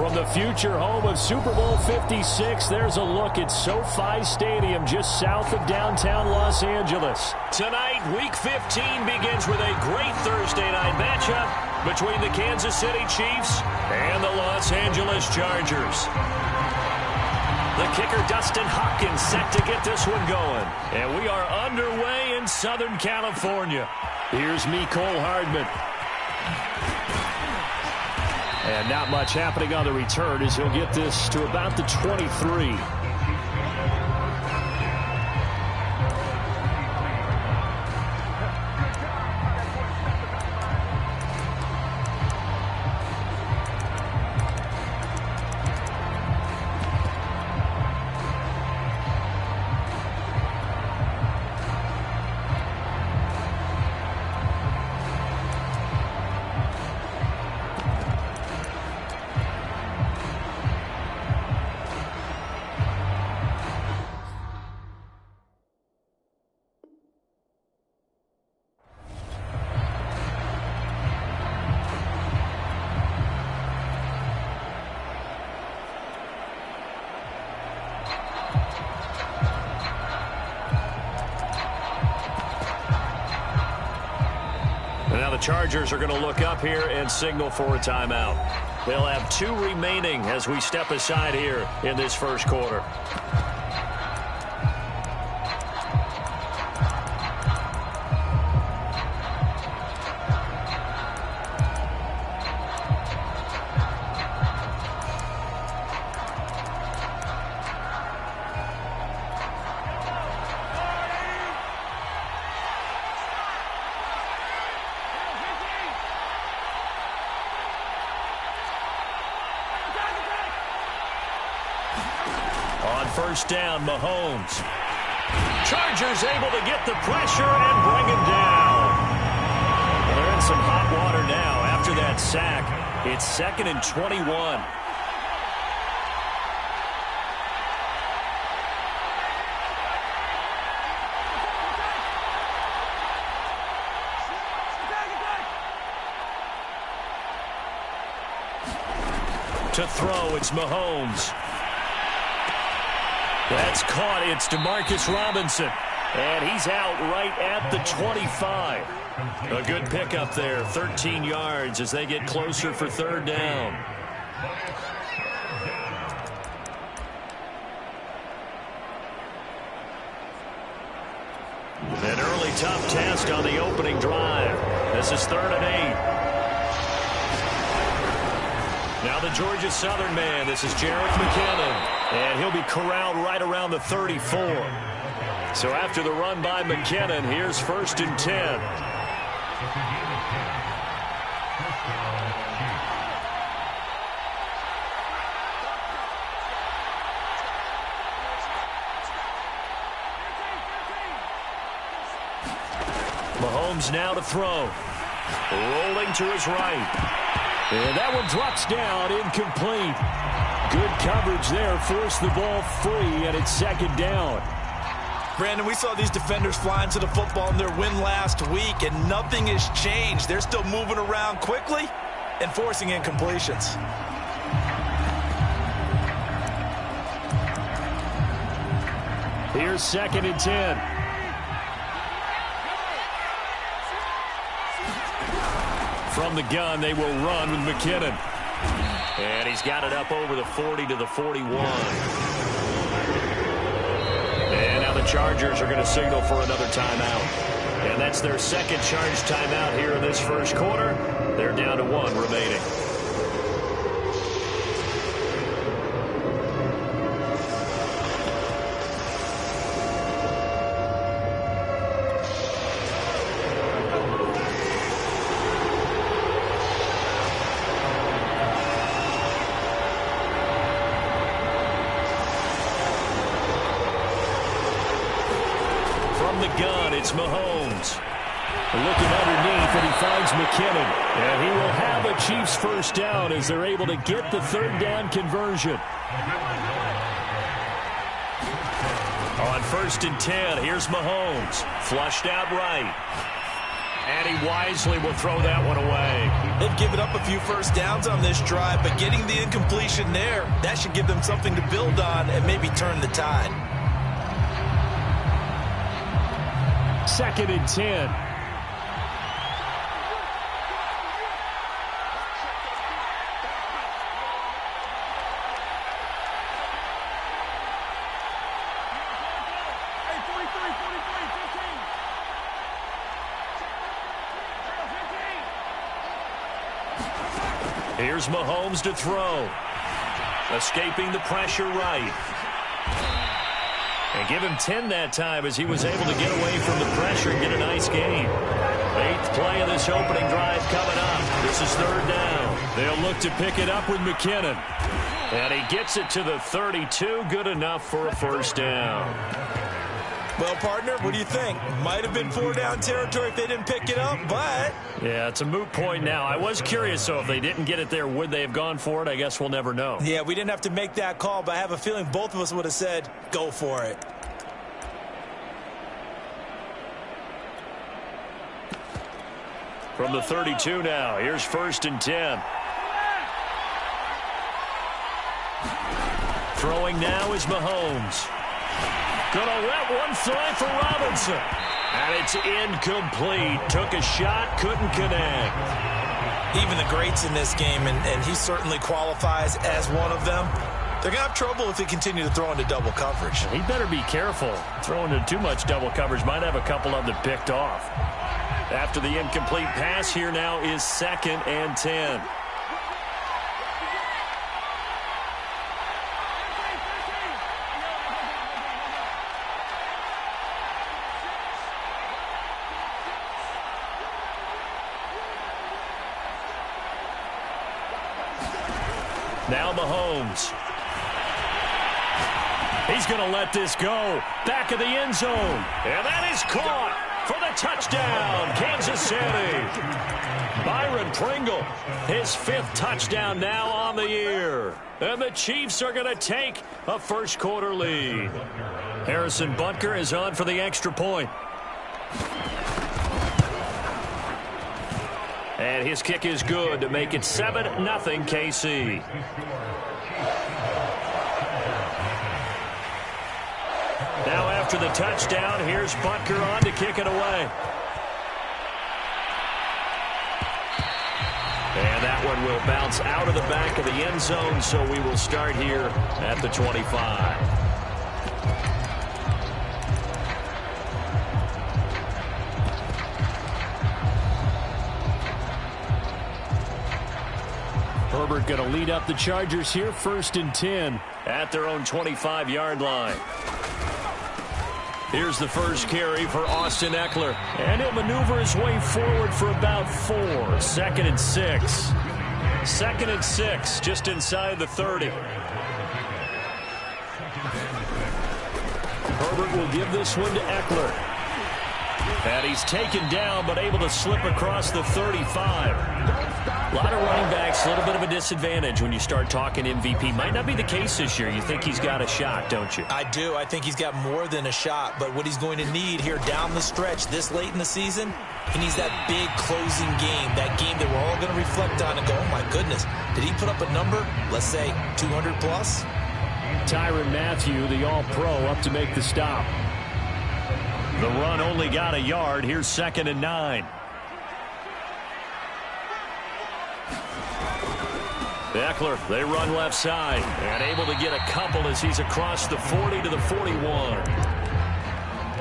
From the future home of Super Bowl 56, there's a look at SoFi Stadium just south of downtown Los Angeles. Tonight, Week 15 begins with a great Thursday night matchup between the Kansas City Chiefs and the Los Angeles Chargers. The kicker, Dustin Hopkins, set to get this one going. And we are underway in Southern California. Here's Mecole Hardman. And not much happening on the return as he'll get this to about the 23. Chargers are going to look up here and signal for a timeout. They'll have 2 remaining as we step aside here in this first quarter. First down, Mahomes. Chargers able to get the pressure and bring him down. Well, they're in some hot water now after that sack. It's 2nd and 21. To throw, it's Mahomes. That's caught. It's Demarcus Robinson. And he's out right at the 25. A good pickup there. 13 yards as they get closer for 3rd down. An early tough test on the opening drive. This is 3rd and 8. Now the Georgia Southern man. This is Jerick McKinnon. And he'll be corralled right around the 34. So after the run by McKinnon, here's 1st and 10. Mahomes now to throw. Rolling to his right. And that one drops down, incomplete. Good coverage there, forced the ball free, and it's 2nd down. Brandon, we saw these defenders flying to the football in their win last week, and nothing has changed. They're still moving around quickly and forcing incompletions. Here's 2nd and 10. From the gun, they will run with McKinnon. And he's got it up over the 40 to the 41. And now the Chargers are going to signal for another timeout. And that's their 2nd charge timeout here in this first quarter. They're down to 1 remaining. It's Mahomes. Looking underneath, and he finds McKinnon. And he will have a Chiefs first down as they're able to get the 3rd down conversion. On 1st and 10, here's Mahomes. Flushed out right. And he wisely will throw that one away. They've given up a few first downs on this drive, but getting the incompletion there, that should give them something to build on and maybe turn the tide. 2nd and 10. Here's Mahomes to throw. Escaping the pressure right. And give him 10 that time as he was able to get away from the pressure and get a nice gain. 8th play of this opening drive coming up. This is 3rd down. They'll look to pick it up with McKinnon. And he gets it to the 32. Good enough for a first down. Well, partner, what do you think? Might have been 4-down territory if they didn't pick it up, but... Yeah, it's a moot point now. I was curious, so if they didn't get it there, would they have gone for it? I guess we'll never know. Yeah, we didn't have to make that call, but I have a feeling both of us would have said, go for it. From the 32 now, here's 1st and 10. Throwing now is Mahomes. Gonna let one fly for Robinson. And it's incomplete. Took a shot, couldn't connect. Even the greats in this game, and he certainly qualifies as one of them, they're going to have trouble if they continue to throw into double coverage. He better be careful. Throwing into too much double coverage might have a couple of them picked off. After the incomplete pass, here now is 2nd and 10. Now Mahomes. He's going to let this go. Back of the end zone. And that is caught for the touchdown, Kansas City. Byron Pringle, his 5th touchdown now on the year. And the Chiefs are going to take a first-quarter lead. Harrison Butker is on for the extra point. And his kick is good to make it 7-0 KC. Now after the touchdown, here's Butker on to kick it away. And that one will bounce out of the back of the end zone, so we will start here at the 25. Herbert going to lead up the Chargers here, 1st and 10 at their own 25-yard line. Here's the first carry for Austin Eckler. And he'll maneuver his way forward for about 4. 2nd and 6. 2nd and 6, just inside the 30. Herbert will give this one to Eckler. And he's taken down, but able to slip across the 35. A lot of running backs, a little bit of a disadvantage when you start talking MVP. Might not be the case this year. You think he's got a shot, don't you? I do. I think he's got more than a shot. But what he's going to need here down the stretch this late in the season, he needs that big closing game, that game that we're all going to reflect on and go, oh, my goodness, did he put up a number, let's say, 200-plus? Tyrann Mathieu, the All-Pro, up to make the stop. The run only got a yard. Here's 2nd and 9. Eckler, they run left side and able to get a couple as he's across the 40 to the 41.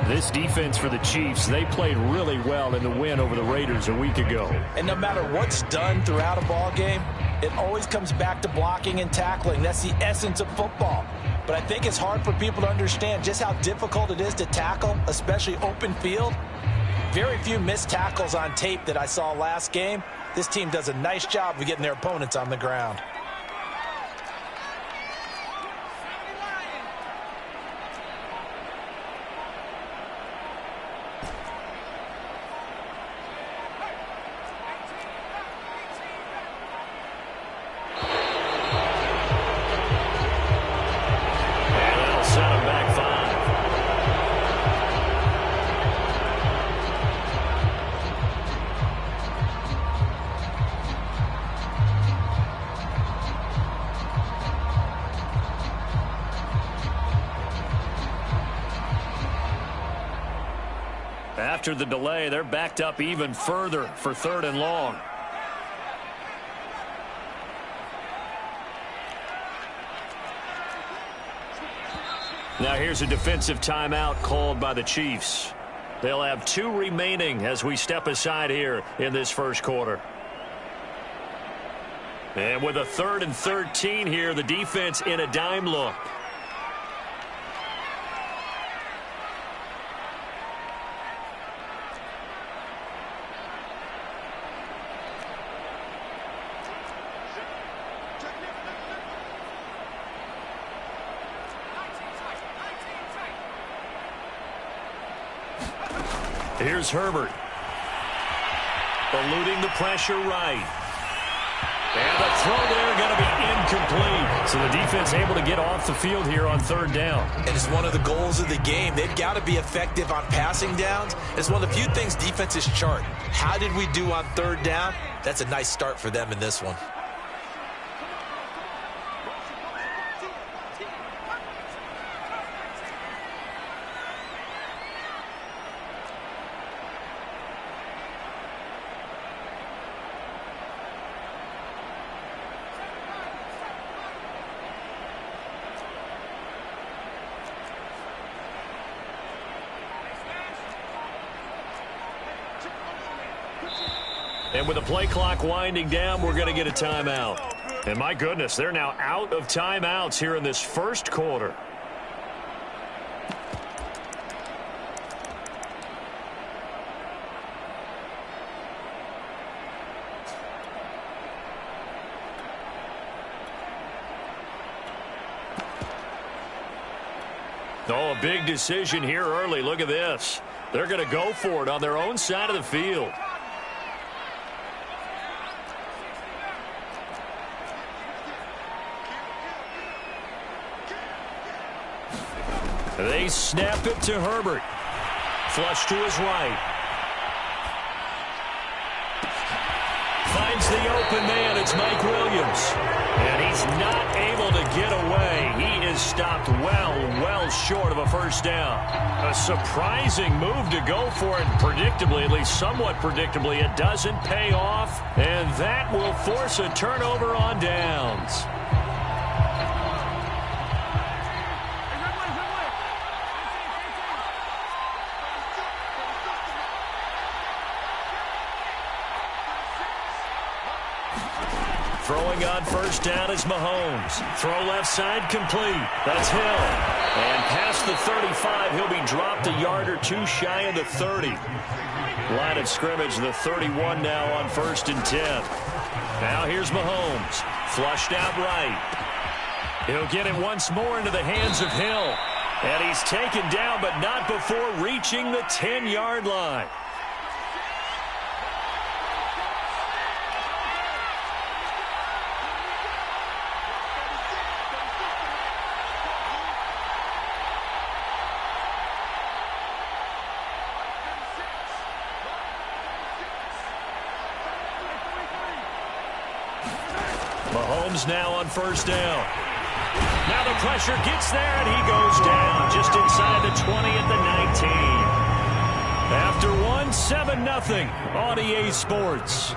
This defense for the Chiefs, they played really well in the win over the Raiders a week ago. And no matter what's done throughout a ball game, it always comes back to blocking and tackling. That's the essence of football. But I think it's hard for people to understand just how difficult it is to tackle, especially open field. Very few missed tackles on tape that I saw last game. This team does a nice job of getting their opponents on the ground. after the delay, they're backed up even further for 3rd and long. Now here's a defensive timeout called by the Chiefs. They'll have 2 remaining as we step aside here in this first quarter. And with a 3rd and 13 here, the defense in a dime look. Here's Herbert. Eluding the pressure right. And the throw there going to be incomplete. So the defense able to get off the field here on 3rd down. And it's one of the goals of the game. They've got to be effective on passing downs. It's one of the few things defenses chart. How did we do on 3rd down? That's a nice start for them in this one. And with the play clock winding down, we're going to get a timeout. And my goodness, they're now out of timeouts here in this first quarter. Oh, a big decision here early. Look at this. They're going to go for it on their own side of the field. They snap it to Herbert. Flush to his right. Finds the open man. It's Mike Williams. And he's not able to get away. He is stopped well short of a first down. A surprising move to go for it. Predictably, at least somewhat predictably, it doesn't pay off. And that will force a turnover on downs. Throwing on first down is Mahomes. Throw left side complete. That's Hill. And past the 35, he'll be dropped a yard or 2 shy of the 30. Line of scrimmage, the 31 now on 1st and 10. Now here's Mahomes. Flushed out right. He'll get it once more into the hands of Hill. And he's taken down, but not before reaching the 10-yard line. Mahomes now on first down. Now the pressure gets there, and he goes down just inside the 20 at the 19. After 7-0 on EA Sports.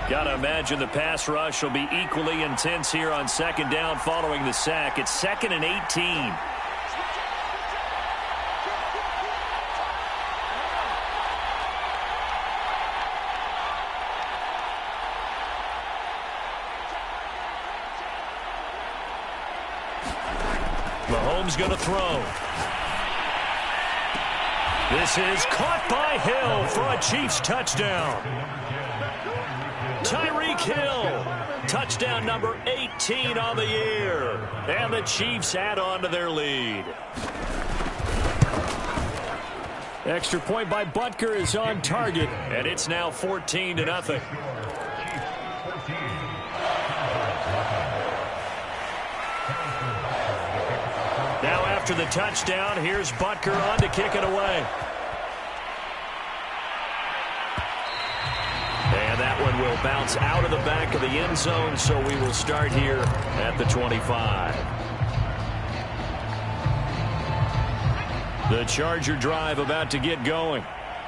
Got to imagine the pass rush will be equally intense here on 2nd down following the sack. It's 2nd and 18. Mahomes going to throw. This is caught by Hill for a Chiefs touchdown. Tyreek Hill, touchdown number 18 on the year. And the Chiefs add on to their lead. Extra point by Butker is on target, and it's now 14-0. after the touchdown. Here's Butker on to kick it away. And that one will bounce out of the back of the end zone, so we will start here at the 25. The Charger drive about to get going.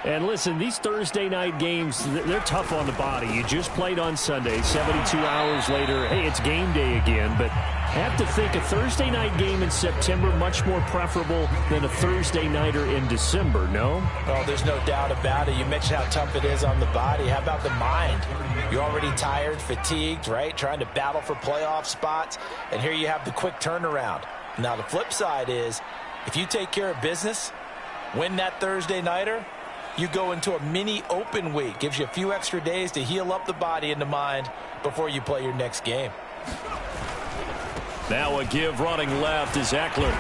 And listen, these Thursday night games, they're tough on the body. You just played on Sunday, 72 hours later. Hey, it's game day again, but I have to think a Thursday night game in September much more preferable than a Thursday nighter in December, no? Oh, there's no doubt about it. You mentioned how tough it is on the body. How about the mind? You're already tired, fatigued, right? Trying to battle for playoff spots. And here you have the quick turnaround. Now, the flip side is, if you take care of business, win that Thursday nighter, you go into a mini open week. Gives you a few extra days to heal up the body and the mind before you play your next game. Now a give running left is Eckler.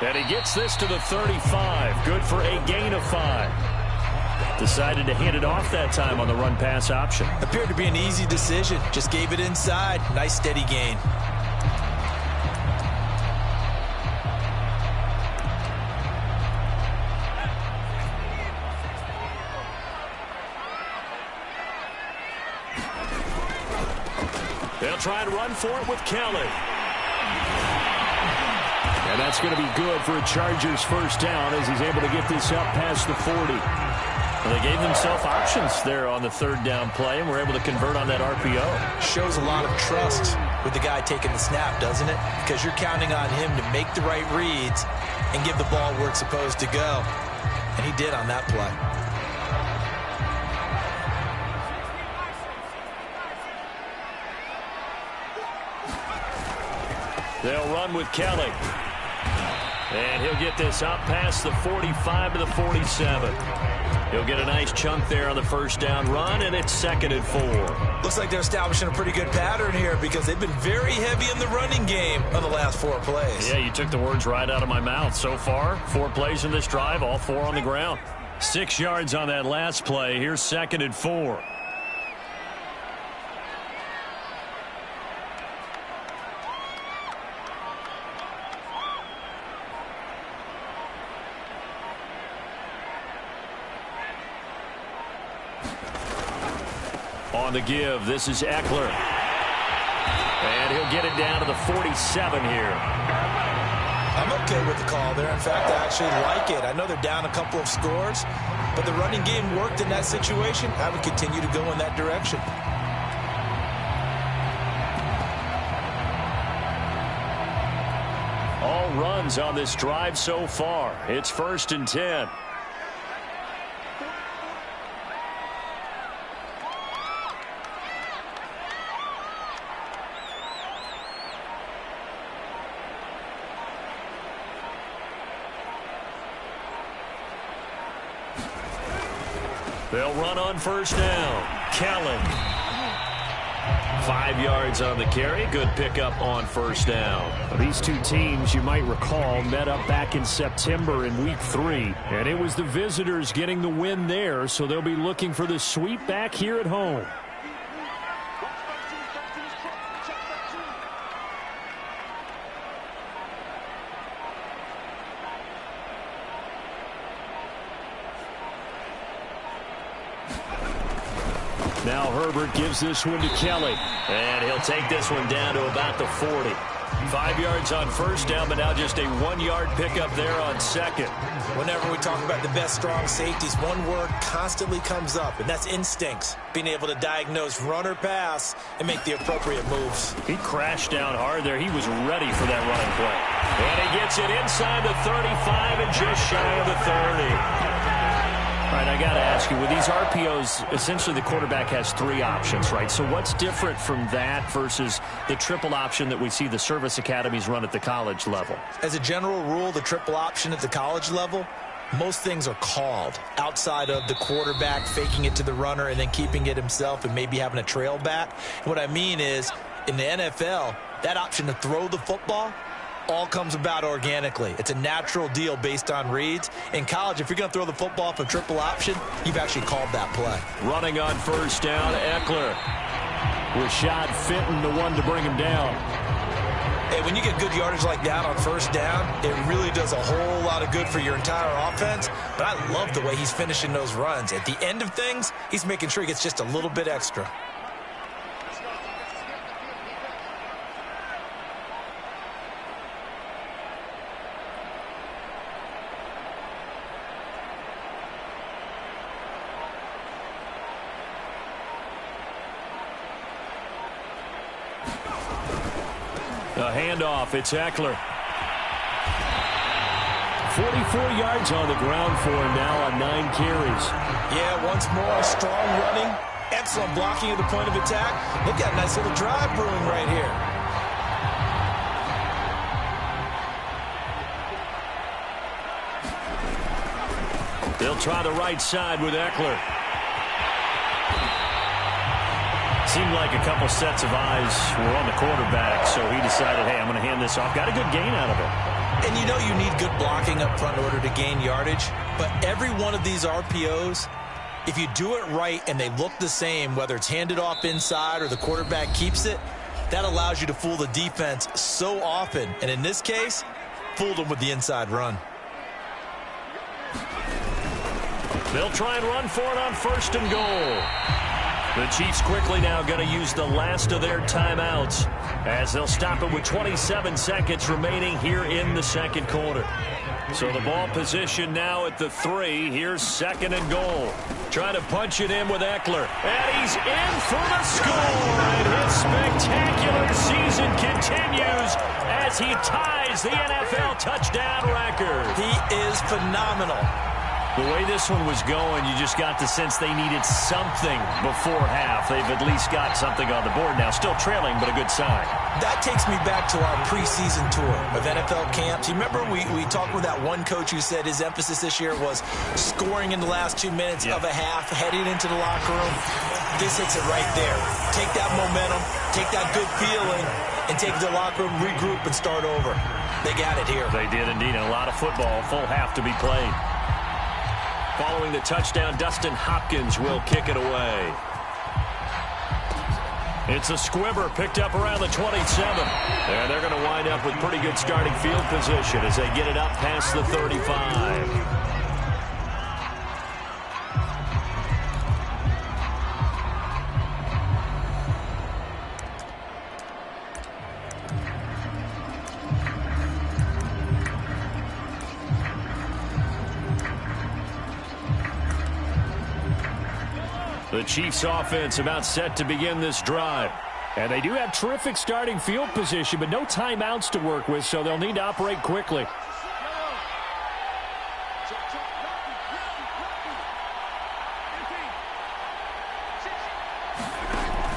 And he gets this to the 35. Good for a gain of 5. Decided to hand it off that time on the run-pass option. Appeared to be an easy decision. Just gave it inside. Nice steady gain. They'll try and run for it with Kelly. And that's going to be good for a Chargers first down as he's able to get this up past the 40. Well, they gave themselves options there on the third down play, and were able to convert on that RPO. Shows a lot of trust with the guy taking the snap, doesn't it? Because you're counting on him to make the right reads and give the ball where it's supposed to go. And he did on that play. They'll run with Kelly. And he'll get this up past the 45 to the 47. He'll get a nice chunk there on the first down run, and it's 2nd and 4. Looks like they're establishing a pretty good pattern here because they've been very heavy in the running game on the last 4 plays. Yeah, you took the words right out of my mouth. So far, 4 plays in this drive, all 4 on the ground. 6 yards on that last play. Here's 2nd and 4. On the give, this is Eckler. And he'll get it down to the 47 here. I'm okay with the call there. In fact, I actually like it. I know they're down a couple of scores, but the running game worked in that situation. I would continue to go in that direction. All runs on this drive so far. It's 1st and 10. They'll run on first down. Kelly. 5 yards on the carry. Good pickup on first down. These two teams, you might recall, met up back in September in Week 3. And it was the visitors getting the win there, so they'll be looking for the sweep back here at home. Now Herbert gives this one to Kelly. And he'll take this one down to about the 40. 5 yards on first down, but now just a 1-yard pickup there on second. Whenever we talk about the best strong safeties, one word constantly comes up, and that's instincts. Being able to diagnose run or pass and make the appropriate moves. He crashed down hard there. He was ready for that running play. And he gets it inside the 35 and just shy of the 30. All right, I got to ask you, with these RPOs, essentially the quarterback has 3 options, right? So what's different from that versus the triple option that we see the service academies run at the college level? As a general rule, the triple option at the college level, most things are called outside of the quarterback faking it to the runner and then keeping it himself and maybe having a trail back. And what I mean is, in the NFL, that option to throw the football all comes about organically. It's a natural deal based on reads. In college, if you're going to throw the football from triple option, you've actually called that play. Running on first down, Eckler. Rashad Fenton, the one to bring him down. Hey, when you get good yardage like that on first down, it really does a whole lot of good for your entire offense. But I love the way he's finishing those runs. At the end of things, he's making sure he gets just a little bit extra. A handoff, it's Ekeler. 44 yards on the ground for him now on 9 carries. Yeah, once more, strong running, excellent blocking at the point of attack. Look at a nice little drive brewing right here. They'll try the right side with Ekeler. Seemed like a couple sets of eyes were on the quarterback, so he decided, hey, I'm going to hand this off. Got a good gain out of it. And you know you need good blocking up front in order to gain yardage, but every one of these RPOs, if you do it right and they look the same, whether it's handed off inside or the quarterback keeps it, that allows you to fool the defense so often. And in this case, fooled them with the inside run. They'll try and run for it on 1st and goal. The Chiefs quickly now going to use the last of their timeouts as they'll stop it with 27 seconds remaining here in the second quarter. So the ball position now at the 3. Here's 2nd and goal. Trying to punch it in with Ekeler. And he's in for the score. And his spectacular season continues as he ties the NFL touchdown record. He is phenomenal. The way this one was going, you just got the sense they needed something before half. They've at least got something on the board now. Still trailing, but a good sign. That takes me back to our preseason tour of NFL camps. You remember we talked with that one coach who said his emphasis this year was scoring in the last 2 minutes of a half, heading into the locker room. This hits it right there. Take that momentum, take that good feeling, and take the locker room, regroup, and start over. They got it here. They did indeed, and a lot of football, full half to be played. Following the touchdown, Dustin Hopkins will kick it away. It's a squibber picked up around the 27. And they're going to wind up with pretty good starting field position as they get it up past the 35. The Chiefs offense about set to begin this drive. And they do have terrific starting field position, but no timeouts to work with, so they'll need to operate quickly.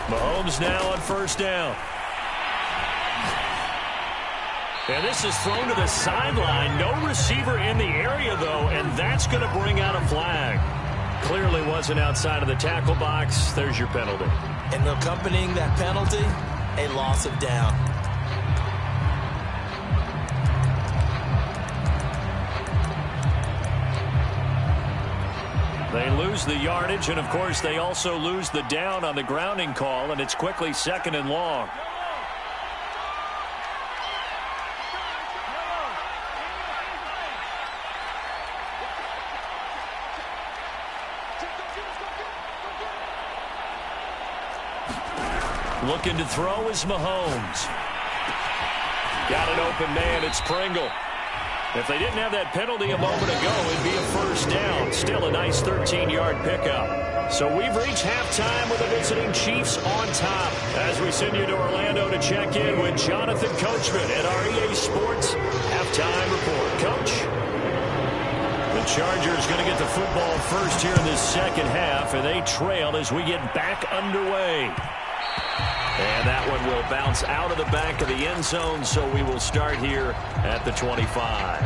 Mahomes now on 1st down. And this is thrown to the sideline. No receiver in the area, though, and that's going to bring out a flag. Clearly wasn't outside of the tackle box. There's your penalty. And accompanying that penalty, a loss of down. They lose the yardage, and of course they also lose the down on the grounding call, and it's quickly 2nd and long. Looking to throw is Mahomes. Got an open man, it's Pringle. If they didn't have that penalty a moment ago, it'd be a 1st down. Still a nice 13-yard pickup. So we've reached halftime with the visiting Chiefs on top. As we send you to Orlando to check in with Jonathan Coachman at our EA Sports Halftime Report. Coach? The Chargers going to get the football first here in this second half, and they trail as we get back underway. And that one will bounce out of the back of the end zone, so we will start here at the 25.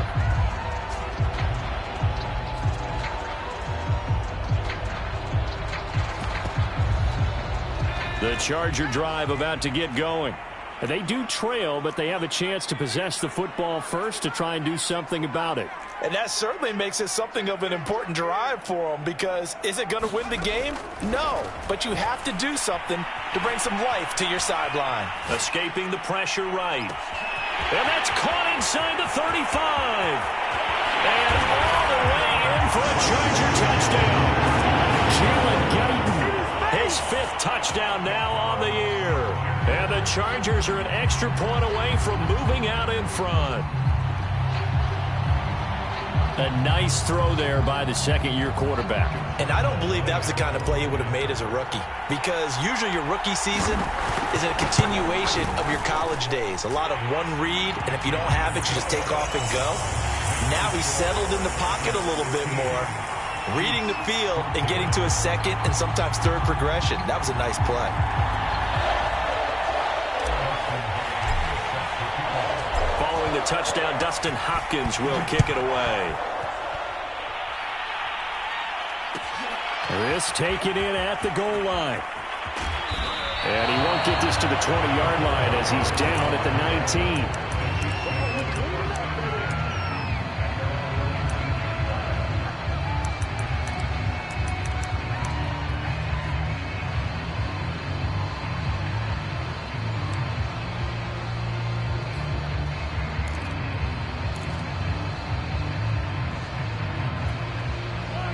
The Charger drive about to get going. They do trail, but they have a chance to possess the football first to try and do something about it. And that certainly makes it something of an important drive for them, because is it going to win the game? No, but you have to do something to bring some life to your sideline. Escaping the pressure right. And that's caught inside the 35. And all the way in for a Charger touchdown. Jalen Guyton, his 5th touchdown now on the year. And the Chargers are an extra point away from moving out in front. A nice throw there by the second-year quarterback. And I don't believe that was the kind of play he would have made as a rookie, because usually your rookie season is a continuation of your college days. A lot of one read, and if you don't have it, you just take off and go. Now he's settled in the pocket a little bit more, reading the field and getting to a second and sometimes third progression. That was a nice play. Following the touchdown, Dustin Hopkins will kick it away. This taken in at the goal line. And he won't get this to the 20-yard line as he's down at the 19.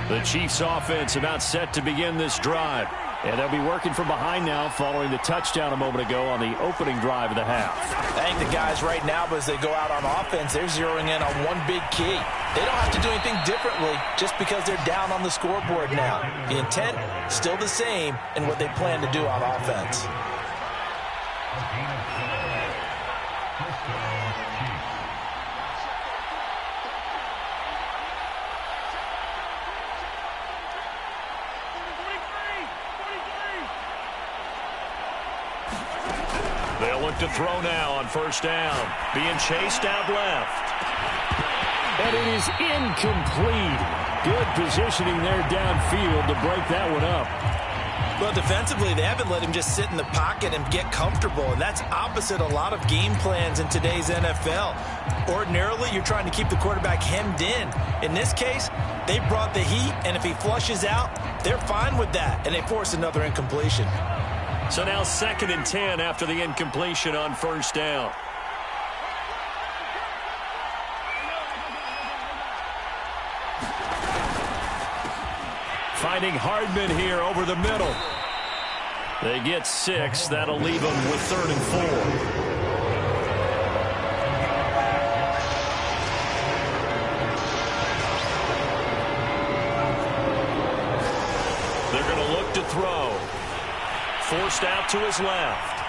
The Chiefs offense about set to begin this drive. And they'll be working from behind now following the touchdown a moment ago on the opening drive of the half. I think the guys right now, as they go out on offense, they're zeroing in on one big key. They don't have to do anything differently just because they're down on the scoreboard now. The intent, still the same in what they plan to do on offense. They'll look to throw now on first down. Being chased out left. And it is incomplete. Good positioning there downfield to break that one up. Well, defensively, they haven't let him just sit in the pocket and get comfortable, and that's opposite a lot of game plans in today's NFL. Ordinarily, you're trying to keep the quarterback hemmed in. In this case, they brought the heat, and if he flushes out, they're fine with that, and they force another incompletion. So now 2nd and 10 after the incompletion on first down. Finding Hardman here over the middle. They get 6. That'll leave them with 3rd and 4. They're going to look to throw. Forced out to his left.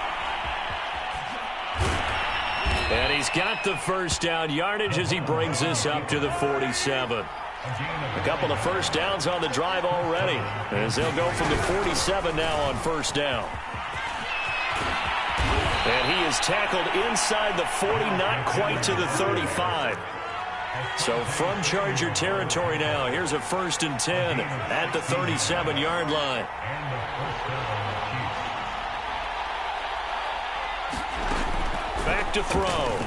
And he's got the first down yardage as he brings this up to the 47. A couple of first downs on the drive already, as they'll go from the 47 now on first down. And he is tackled inside the 40, not quite to the 35. So from Charger territory now, here's a 1st and 10 at the 37-yard line. Back to throw.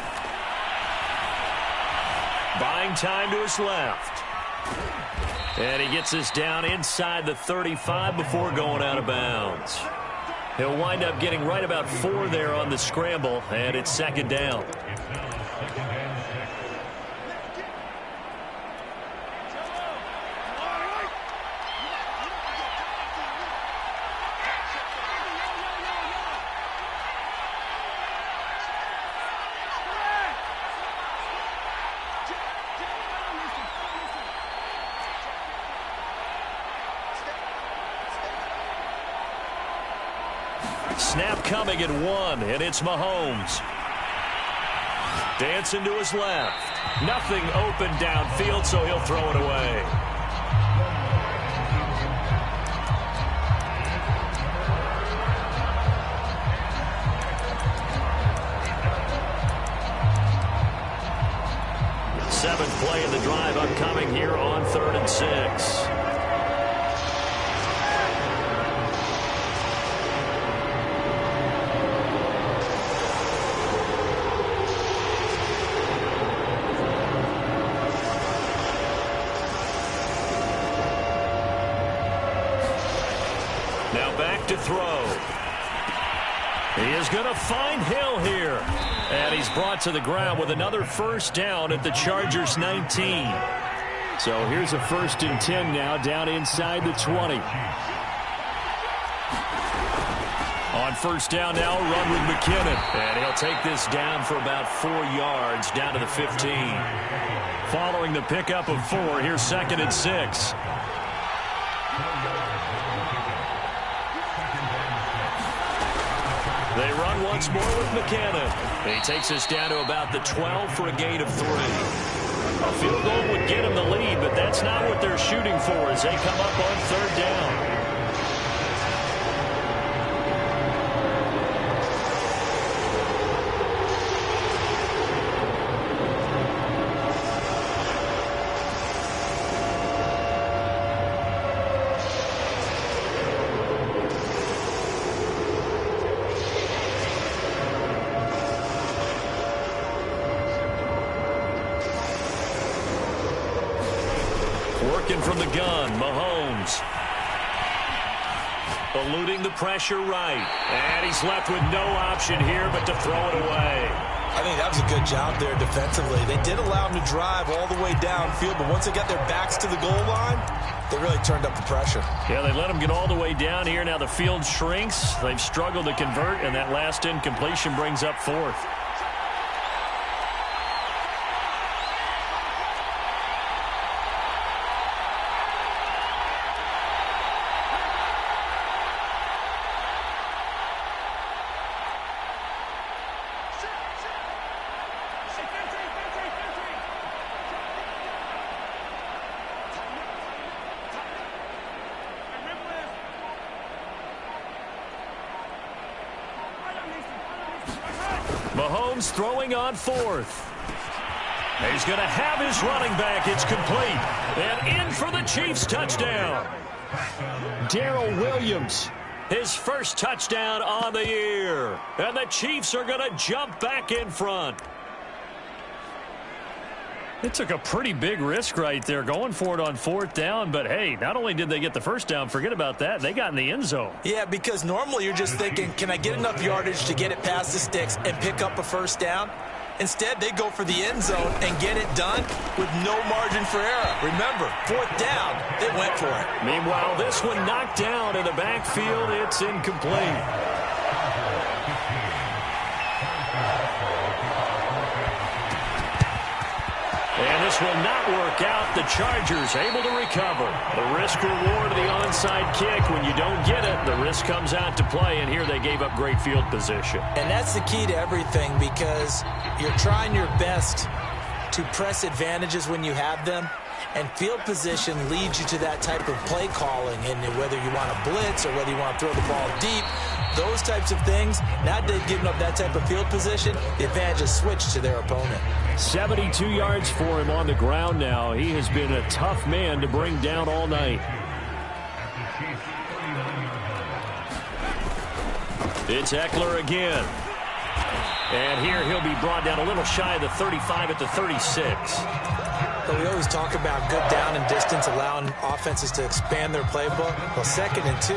Buying time to his left. And he gets this down inside the 35 before going out of bounds. He'll wind up getting right about 4 there on the scramble, and it's 2nd down. Snap coming at 1, and it's Mahomes. Dancing to his left. Nothing open downfield, so he'll throw it away. Seventh play of the drive upcoming here on 3rd and 6. Now back to throw. He is going to find Hill here. And he's brought to the ground with another first down at the Chargers 19. So here's a 1st and 10 now down inside the 20. On first down now, run with McKinnon. And he'll take this down for about 4 yards down to the 15. Following the pickup of 4, here's 2nd and 6. They run once more with McKinnon. He takes us down to about the 12 for a gain of 3. A field goal would get him the lead, but that's not what they're shooting for as they come up on 3rd down. Working from the gun, Mahomes. Eluding the pressure right. And he's left with no option here but to throw it away. I think that was a good job there defensively. They did allow him to drive all the way downfield, but once they got their backs to the goal line, they really turned up the pressure. Yeah, they let him get all the way down here. Now the field shrinks. They've struggled to convert, and that last incompletion brings up 4th. Mahomes throwing on 4th. He's going to have his running back. It's complete. And in for the Chiefs touchdown. Darrell Williams. His first touchdown on the year. And the Chiefs are going to jump back in front. They took a pretty big risk right there going for it on 4th down. But, hey, not only did they get the first down, forget about that, they got in the end zone. Yeah, because normally you're just thinking, can I get enough yardage to get it past the sticks and pick up a first down? Instead, they go for the end zone and get it done with no margin for error. Remember, 4th down, they went for it. Meanwhile, this one knocked down in the backfield. It's incomplete. And this will not work out. The Chargers able to recover. The risk-reward of the onside kick. When you don't get it, the risk comes out to play, and here they gave up great field position. And that's the key to everything, because you're trying your best to press advantages when you have them, and field position leads you to that type of play calling. And whether you want to blitz or whether you want to throw the ball deep, those types of things, now that they've given up that type of field position, the advantage is switched to their opponent. 72 yards for him on the ground now. He has been a tough man to bring down all night. It's Eckler again. And here he'll be brought down a little shy of the 35 at the 36. But we always talk about good down and distance, allowing offenses to expand their playbook. Well, 2nd and 2,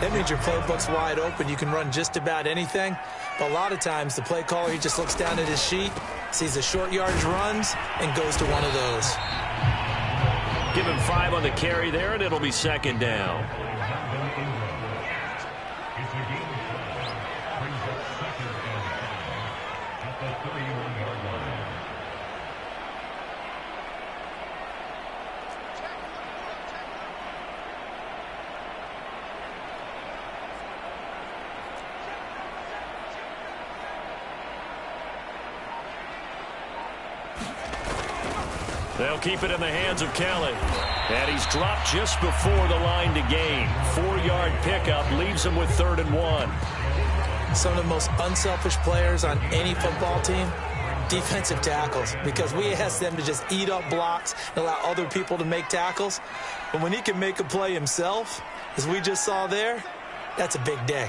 that means your playbook's wide open. You can run just about anything. But a lot of times, the play caller, he just looks down at his sheet, sees the short yardage runs, and goes to one of those. Give him 5 on the carry there, and it'll be 2nd down. They'll keep it in the hands of Kelly. And he's dropped just before the line to gain. 4-yard pickup leaves him with 3rd and 1. Some of the most unselfish players on any football team, defensive tackles, because we ask them to just eat up blocks and allow other people to make tackles. But when he can make a play himself, as we just saw there, that's a big day.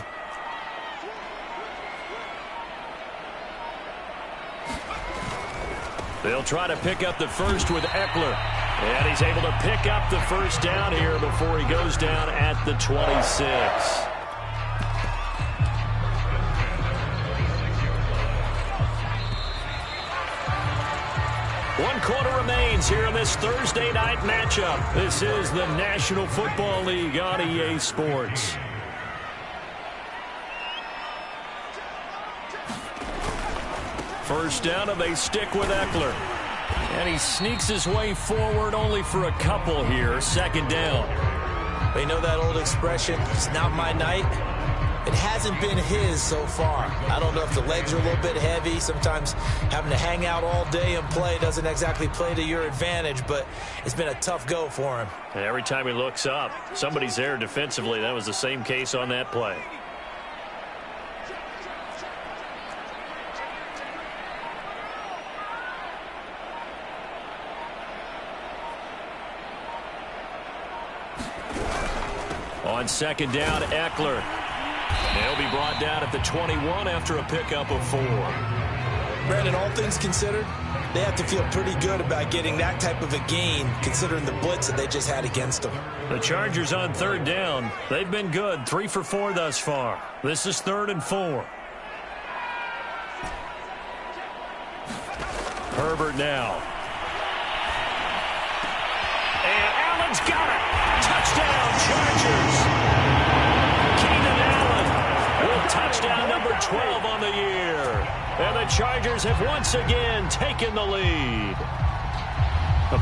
They'll try to pick up the first with Eckler. And he's able to pick up the first down here before he goes down at the 26. quarter remains here in this Thursday night matchup. This is the National Football League on EA Sports. First down, and they stick with Ekeler. And he sneaks his way forward only for a couple here. Second down. They know that old expression, it's not my night. It hasn't been his so far. I don't know if the legs are a little bit heavy. Sometimes having to hang out all day and play doesn't exactly play to your advantage, but it's been a tough go for him. And every time he looks up, somebody's there defensively. That was the same case on that play. On second down, Ekeler. He'll be brought down at the 21 after a pickup of 4. Brandon, all things considered, they have to feel pretty good about getting that type of a gain, considering the blitz that they just had against them. The Chargers on third down. They've been good, 3 for 4 thus far. This is 3rd and 4. Herbert now. And Allen's got it. Touchdown, Chargers. Keenan Allen with touchdown number 12 on the year. And the Chargers have once again taken the lead.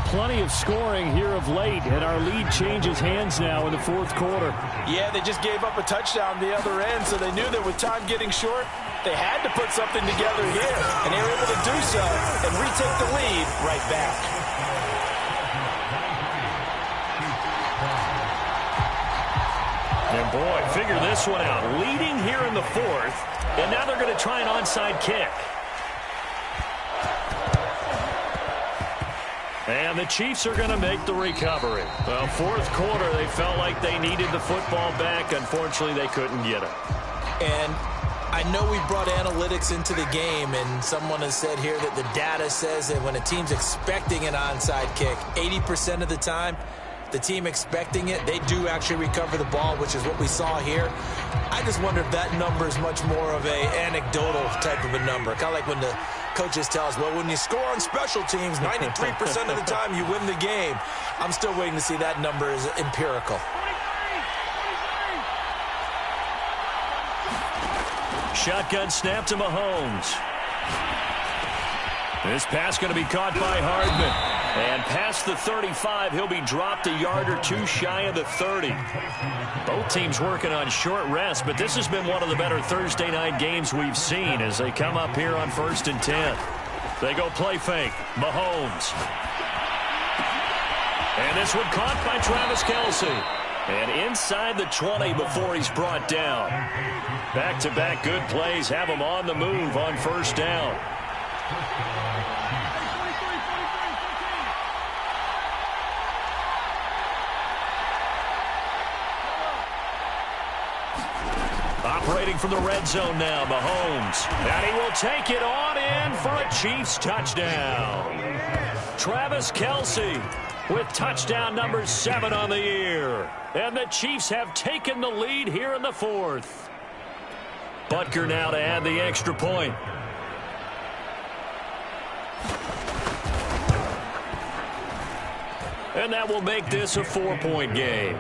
Plenty of scoring here of late, and our lead changes hands now in the fourth quarter. Yeah, they just gave up a touchdown the other end, so they knew that with time getting short, they had to put something together here. And they were able to do so and retake the lead right back. And boy, figure this one out. Leading here in the fourth, and now they're going to try an onside kick. And the Chiefs are going to make the recovery. Well, fourth quarter, they felt like they needed the football back. Unfortunately, they couldn't get it. And I know we brought analytics into the game, and someone has said here that the data says that when a team's expecting an onside kick, 80% of the time, the team expecting it, they do actually recover the ball, which is what we saw here. I just wonder if that number is much more of a anecdotal type of a number. Kind of like when the coaches tell us, well, when you score on special teams, 93% of the time you win the game. I'm still waiting to see that number is empirical. Shotgun snap to Mahomes. This pass going to be caught by Hardman. And past the 35, he'll be dropped a yard or two shy of the 30. Both teams working on short rest, but this has been one of the better Thursday night games we've seen as they come up here on 1st and 10. They go play fake. Mahomes. And this one caught by Travis Kelce. And inside the 20 before he's brought down. Back-to-back good plays have him on the move on first down. Operating from the red zone now, Mahomes. And he will take it on in for a Chiefs touchdown. Travis Kelce with touchdown number 7 on the year. And the Chiefs have taken the lead here in the fourth. Butker now to add the extra point. And that will make this a 4-point game.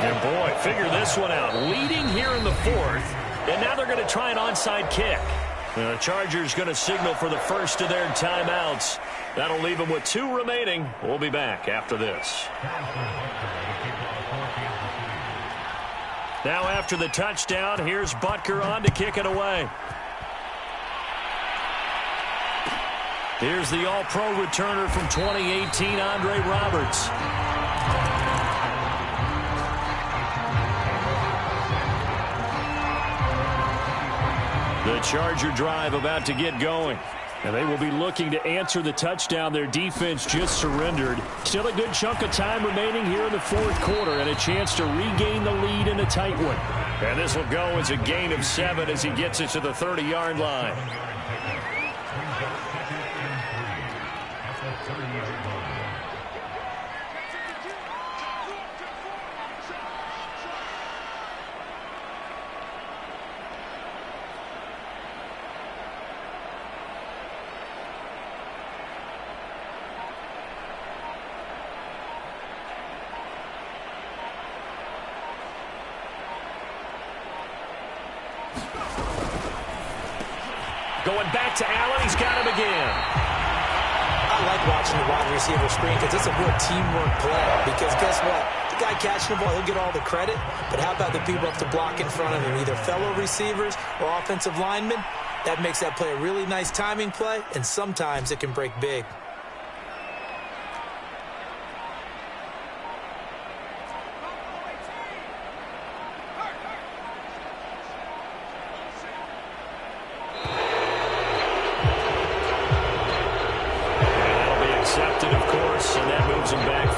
And boy, figure this one out. Leading here in the fourth, and now they're going to try an onside kick. The Chargers going to signal for the first of their timeouts. That'll leave them with 2 remaining. We'll be back after this. Now after the touchdown, here's Butker on to kick it away. Here's the All-Pro returner from 2018, Andre Roberts. The Charger drive about to get going. And they will be looking to answer the touchdown their defense just surrendered. Still a good chunk of time remaining here in the fourth quarter and a chance to regain the lead in a tight one. And this will go as a gain of 7 as he gets it to the 30-yard line. Going back to Allen. He's got him again. I like watching the wide receiver screen because it's a real teamwork play. Because guess what? The guy catching the ball, he'll get all the credit. But how about the people up to block in front of him, either fellow receivers or offensive linemen? That makes that play a really nice timing play, and sometimes it can break big. Accepted, of course, and that moves him back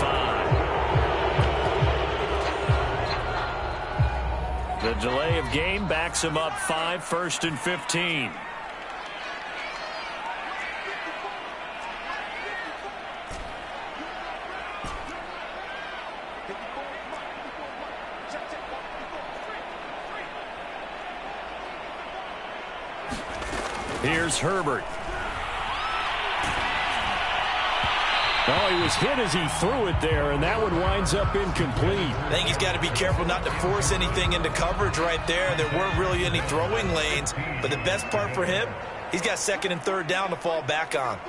5. The delay of game backs him up 5, 1st and 15. Here's Herbert. Oh, he was hit as he threw it there, and that one winds up incomplete. I think he's got to be careful not to force anything into coverage right there. There weren't really any throwing lanes, but the best part for him, he's got 2nd and 3rd down to fall back on.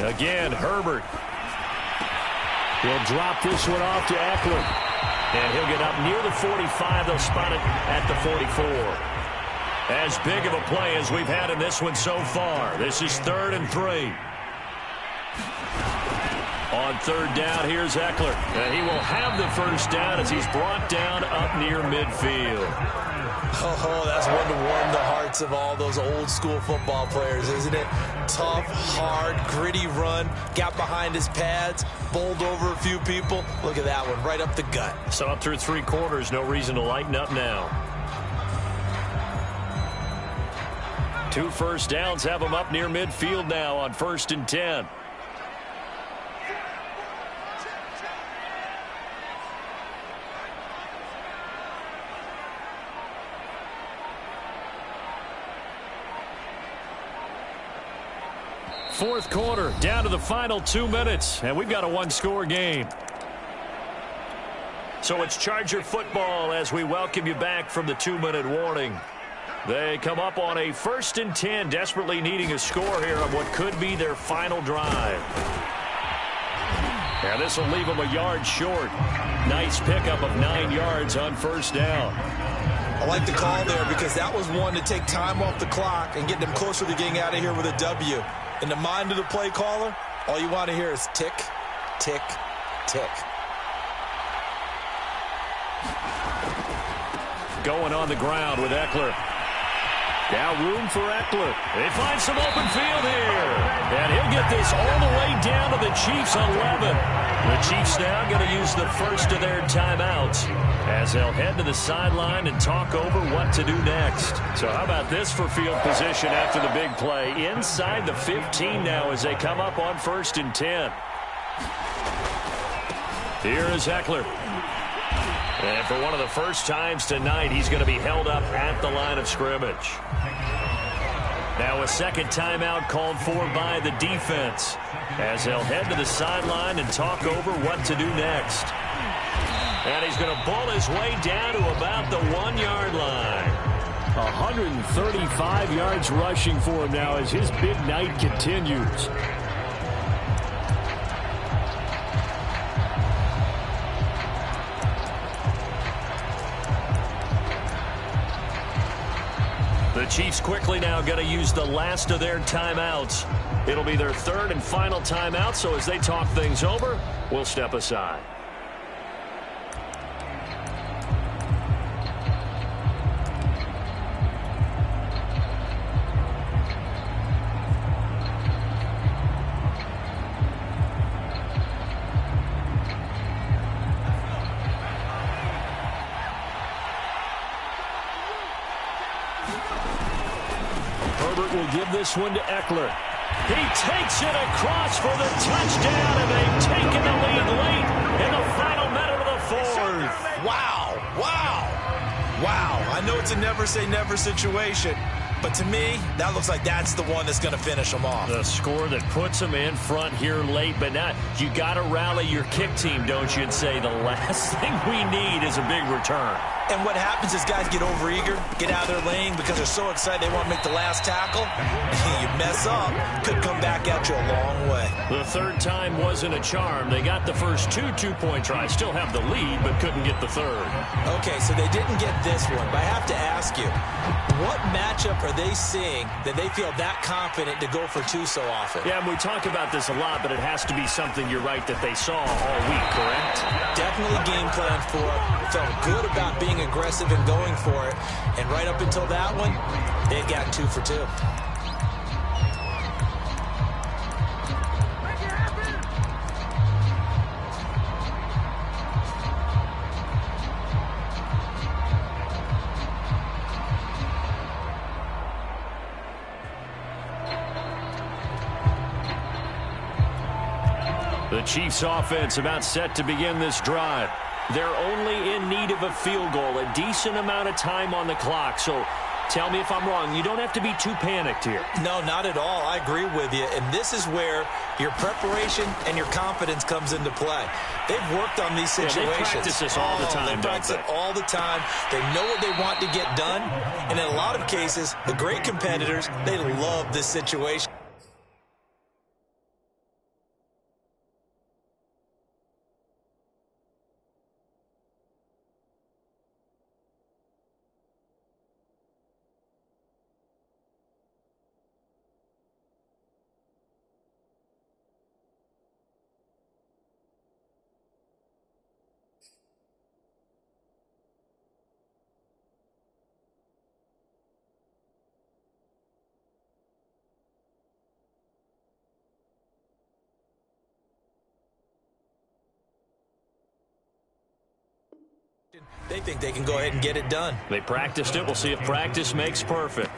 Again, Herbert. He'll drop this one off to Eckler. And he'll get up near the 45. They'll spot it at the 44. As big of a play as we've had in this one so far. This is 3rd and 3. On 3rd down, here's Eckler. And he will have the 1st down as he's brought down up near midfield. Oh, that's one to warm the hearts of all those old school football players, isn't it? Tough, hard, gritty run. Got behind his pads, bowled over a few people. Look at that one, right up the gut. So up through 3 quarters, no reason to lighten up now. 2 first downs have him up near midfield now on 1st and 10. Fourth quarter, down to the final 2 minutes, and we've got a 1-score game. So it's Charger football as we welcome you back from the 2-minute warning. They come up on a 1st and 10, desperately needing a score here on what could be their final drive. And this will leave them a yard short. Nice pickup of 9 yards on 1st down. I like the call there because that was one to take time off the clock and get them closer to getting out of here with a W. In the mind of the play caller, all you want to hear is tick, tick, tick. Going on the ground with Eckler. Now room for Eckler. They find some open field here. And he'll get this all the way down to the Chiefs 11. The Chiefs now going to use the first of their timeouts as they'll head to the sideline and talk over what to do next. So how about this for field position after the big play? Inside the 15 now as they come up on 1st and 10. Here is Eckler. And for one of the first times tonight, he's going to be held up at the line of scrimmage. Now a second timeout called for by the defense as they'll head to the sideline and talk over what to do next. And he's going to bull his way down to about the 1-yard line. 135 yards rushing for him now as his big night continues. The Chiefs quickly now going to use the last of their timeouts. It'll be their 3rd and final timeout, so as they talk things over, we'll step aside. Herbert will give this one to Eckler. He takes it across for the touchdown, and they've taken the lead late in the final minute of the 4th. Wow, wow, wow. I know it's a never-say-never situation. But to me, that looks like that's the one that's going to finish them off. The score that puts them in front here late, but now you got to rally your kick team, don't you, and say the last thing we need is a big return. And what happens is guys get overeager, get out of their lane because they're so excited they want to make the last tackle. You mess up, could come back at you a long way. The third time wasn't a charm. They got the first two-point tries, still have the lead, but couldn't get the third. Okay, so they didn't get this one, but I have to ask you, what matchup are they seeing that they feel that confident to go for two so often? Yeah, and we talk about this a lot, but it has to be something, you're right, that they saw all week, correct? Definitely game plan for it. Felt good about being aggressive and going for it. And right up until that one, they got 2 for 2. The Chiefs offense about set to begin this drive. They're only in need of a field goal, a decent amount of time on the clock. So tell me if I'm wrong. You don't have to be too panicked here. No, not at all. I agree with you. And this is where your preparation and your confidence comes into play. They've worked on these situations. Yeah, they practice this all the time, They practice it all the time. They know what they want to get done. And in a lot of cases, the great competitors, they love this situation. They think they can go ahead and get it done. They practiced it. We'll see if practice makes perfect.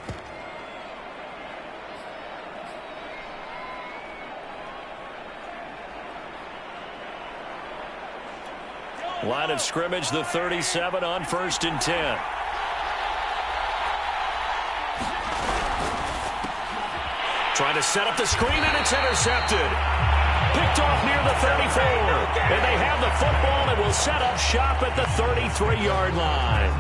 Line of scrimmage, the 37 on 1st and 10. Trying to set up the screen, and it's intercepted. Picked off near the 34. And they have the football and will set up shop at the 33-yard line.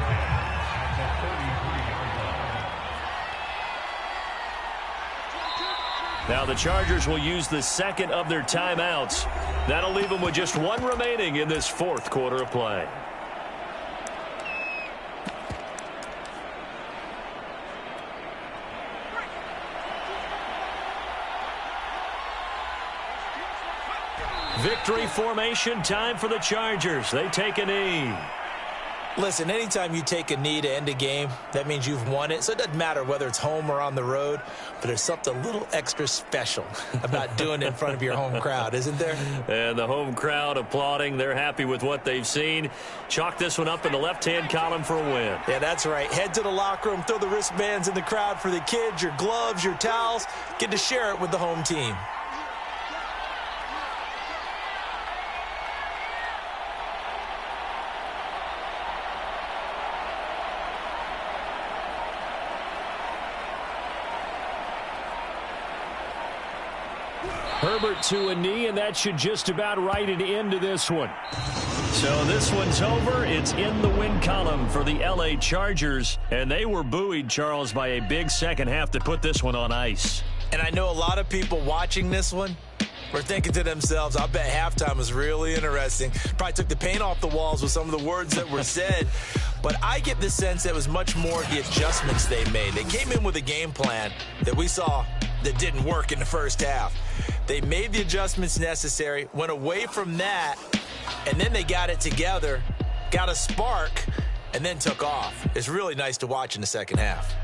Now the Chargers will use the second of their timeouts. That'll leave them with just one remaining in this fourth quarter of play. Victory formation time for the Chargers. They take a knee. Listen, anytime you take a knee to end a game, that means you've won it. So it doesn't matter whether it's home or on the road, but there's something a little extra special about doing it in front of your home crowd, isn't there? And the home crowd applauding. They're happy with what they've seen. Chalk this one up in the left-hand column for a win. Yeah, that's right. Head to the locker room, throw the wristbands in the crowd for the kids, your gloves, your towels. Get to share it with the home team. Herbert to a knee, and that should just about write it into this one. So this one's over. It's in the win column for the L.A. Chargers, and they were buoyed, Charles, by a big second half to put this one on ice. And I know a lot of people watching this one were thinking to themselves, I bet halftime was really interesting. Probably took the paint off the walls with some of the words that were said. But I get the sense that it was much more the adjustments they made. They came in with a game plan that we saw that didn't work in the first half. They made the adjustments necessary, went away from that, and then they got it together, got a spark, and then took off. It's really nice to watch in the second half.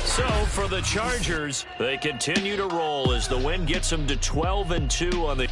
So for the Chargers, they continue to roll as the win gets them to 12-2 on the